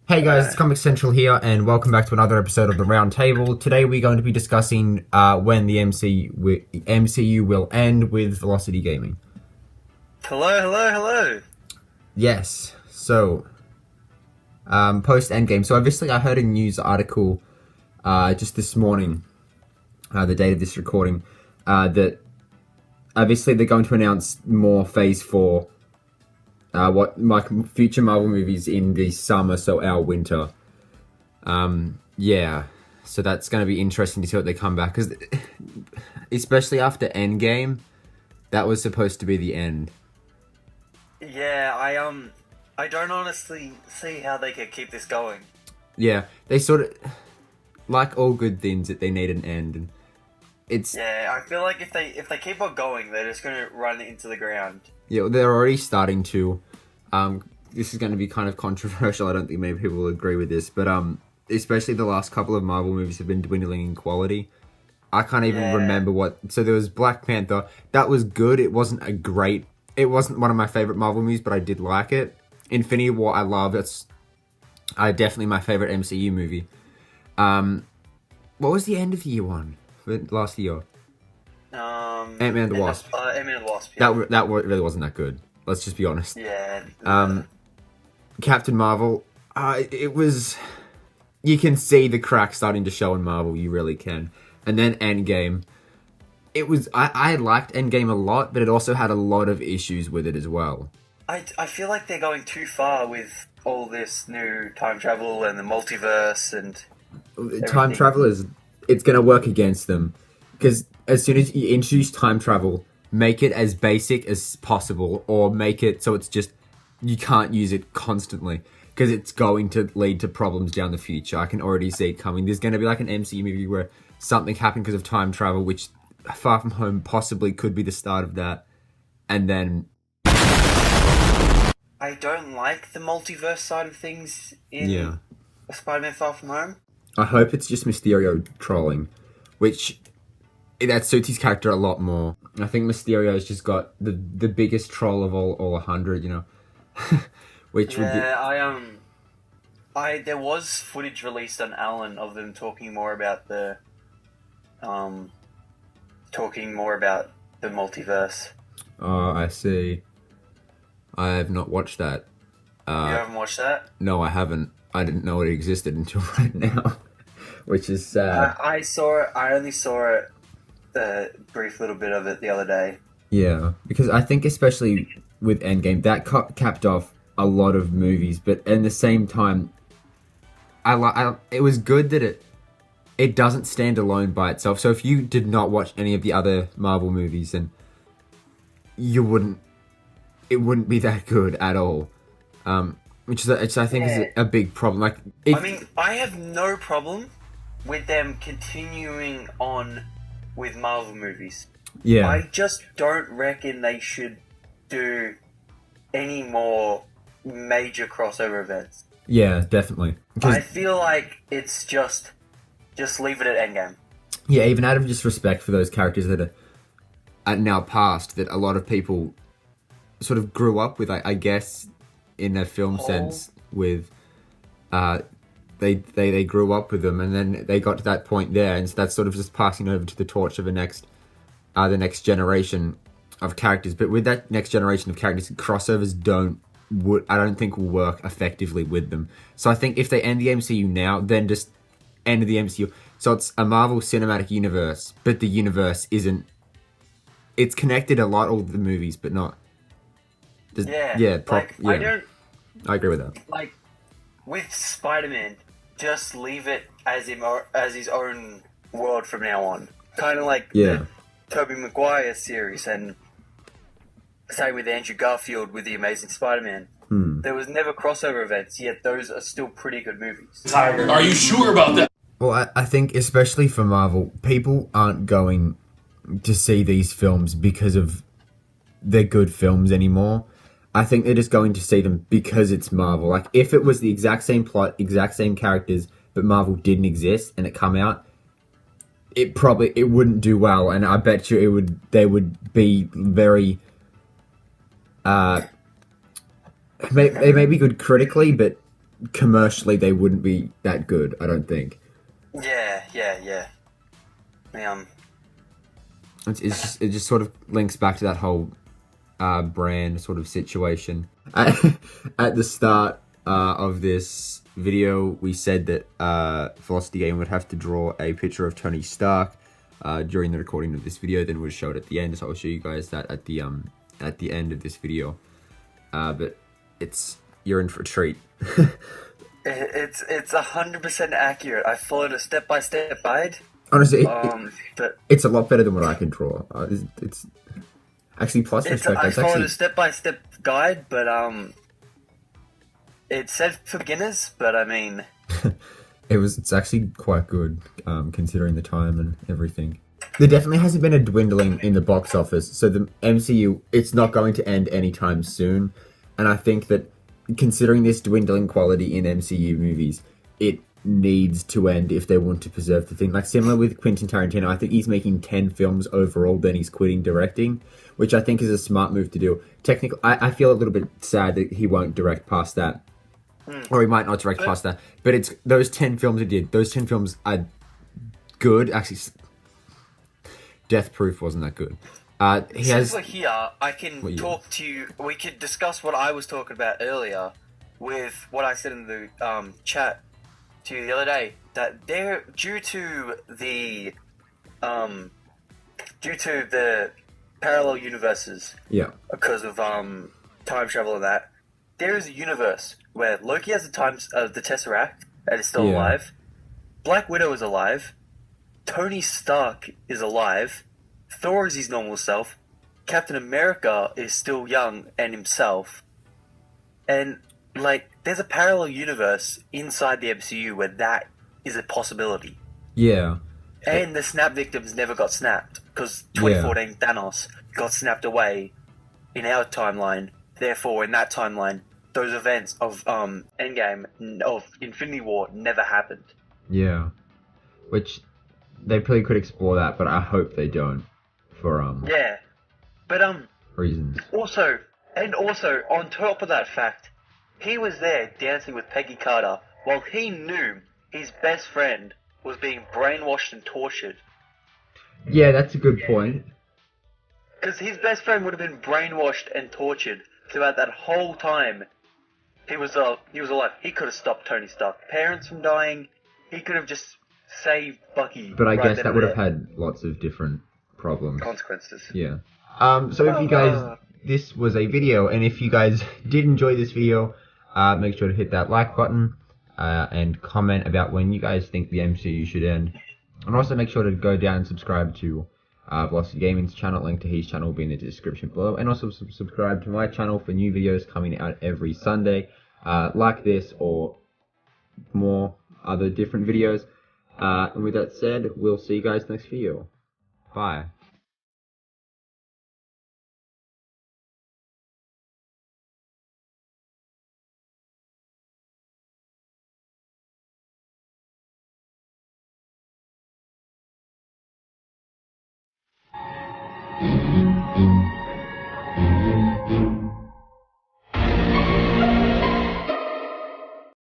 Hey guys, it's Uh, Comic Central here, and welcome back to another episode of the Round Table. Today we're going to be discussing when the MCU will end with Velocity Gaming. hello, hello, hello. Yes, so post Endgame. So obviously, I heard a news article just this morning, the date of this recording, that obviously they're going to announce more Phase Four, what my future Marvel movies in the summer, so our winter. Yeah, so that's going to be interesting to see what they come back because, especially after Endgame, that was supposed to be the end. Yeah, I don't honestly see how they could keep this going. Yeah, they sort of like all good things that they need an end, and it's Yeah, I feel like if they keep on going, they're just gonna run into the ground. yeah they're already starting to. This is going to be kind of controversial. I don't think many people will agree with this, but especially the last couple of Marvel movies have been dwindling in quality. I can't even Yeah, remember what. So there was Black Panther. That was good. It wasn't a great. It wasn't one of my favorite Marvel movies, but I did like it. Infinity War, I love. It's definitely my favorite MCU movie. What was the end of year one for last year? Ant-Man and the end of Wasp. Ant-Man and the Wasp. Yeah, That really wasn't that good. Let's just be honest. yeah. Captain Marvel. It was. You can see the cracks starting to show in Marvel. You really can. And then Endgame. It was I liked Endgame a lot, but it also had a lot of issues with it as well. I feel like they're going too far with all this new time travel and the multiverse and Time everything. travel is it's gonna work against them because as soon as you introduce time travel, make it as basic as possible, or make it so it's just you can't use it constantly because it's going to lead to problems down the future. I can already see it coming. There's going to be like an MCU movie where something happened because of time travel, which Far From Home possibly could be the start of that, and then I don't like the multiverse side of things yeah. in Spider-Man: Far From Home. I hope it's just Mysterio trolling, which that suits his character a lot more. I think Mysterio's just got the biggest troll of all 100, which would be Yeah, I there was footage released on Alan of them um, talking more about the multiverse. oh, I see. I have not watched that. You haven't watched that? No, I haven't. I didn't know it existed until right now, which is sad. I saw it. I only saw it a brief little bit of it the other day. Yeah, because I think especially with Endgame, that capped off a lot of movies, but at the same time, it was good that it doesn't stand alone by itself. So if you did not watch any of the other Marvel movies, then you wouldn't it wouldn't be that good at all. Which I think is Yeah, a big problem. Like I if mean, I have no problem with them continuing on with Marvel movies. yeah, I just don't reckon they should do any more major crossover events. yeah, definitely. Because I feel like it's just leave it at Endgame. yeah, even out of just respect for those characters that are now past, that a lot of people sort of grew up with, I guess, in a film Whole sense, with uh, they grew up with them, and then they got to that point there, and so that's sort of just passing over to the torch of the next generation of characters. But with that next generation of characters, crossovers I don't think will work effectively with them. So I think if they end the MCU now, then just end the MCU. So it's a Marvel Cinematic Universe, but the universe isn't. It's connected a lot, all the movies, but not. Yeah, Yeah, I yeah, don't I agree with that. like with Spider-Man. Just leave it as his own world from now on. Kind of like Yeah, the Tobey Maguire series, and same with Andrew Garfield with the Amazing Spider-Man. There was never crossover events, yet those are still pretty good movies. Are you sure about that? well, I think especially for Marvel, people aren't going to see these films because of they're good films anymore. I think they're just going to see them because it's Marvel. Like if it was the exact same plot, exact same characters, but Marvel didn't exist and it come out, it wouldn't do well, and I bet you they would be very they may be good critically, but commercially they wouldn't be that good. I don't think. Yeah. It just sort of links back to that whole brand sort of situation. At the start of this video, we said that Velocity Game would have to draw a picture of Tony Stark during the recording of this video. Then we'll show it at the end. So I'll show you guys that at the end of this video. But you're in for a treat. It's 100% accurate. I followed a step-by-step guide. Honestly, but it's a lot better than what I can draw. It's actually plus respect. I followed a step-by-step guide, but it said for beginners. But I mean, it's actually quite good considering the time and everything. There definitely hasn't been a dwindling in the box office, so the MCU, it's not going to end anytime soon. And I think that considering this dwindling quality in MCU movies, it needs to end if they want to preserve the thing. Like similar with Quentin Tarantino, I think he's making 10 films overall, then he's quitting directing, which I think is a smart move to do. Technically, I feel a little bit sad that he won't direct past that. Or he might not direct past that. But it's those 10 films he did. Those 10 films are good. Actually, Death Proof wasn't that good. He has. Over here, I can talk to you. We could discuss what I was talking about earlier with what I said in the chat to you the other day. That they're due to the parallel universes. Yeah. Because of time travel and that. There is a universe where Loki has the Tesseract and is still alive. Black Widow is alive. Tony Stark is alive. Thor is his normal self. Captain America is still young and himself. And, like, there's a parallel universe inside the MCU where that is a possibility. Yeah. And the snap victims never got snapped. Because 2014 Thanos got snapped away in our timeline. Therefore, in that timeline, those events of Endgame, of Infinity War, never happened. Yeah. Which, they probably could explore that, but I hope they don't. For reasons. Also, on top of that fact, he was there dancing with Peggy Carter while he knew his best friend was being brainwashed and tortured. Yeah, that's a good point. Because his best friend would have been brainwashed and tortured throughout that whole time. He was alive. He could have stopped Tony Stark's parents from dying. He could have just saved Bucky. But I guess that would have had lots of different problems. Consequences. Yeah. So if you guys, this was a video, and if you guys did enjoy this video, make sure to hit that like button, and comment about when you guys think the MCU should end. And also make sure to go down and subscribe to Velocity Gaming's channel. Link to his channel will be in the description below. And also subscribe to my channel for new videos coming out every Sunday, like this or more other different videos. And with that said, we'll see you guys next video. Bye. Mm-hmm.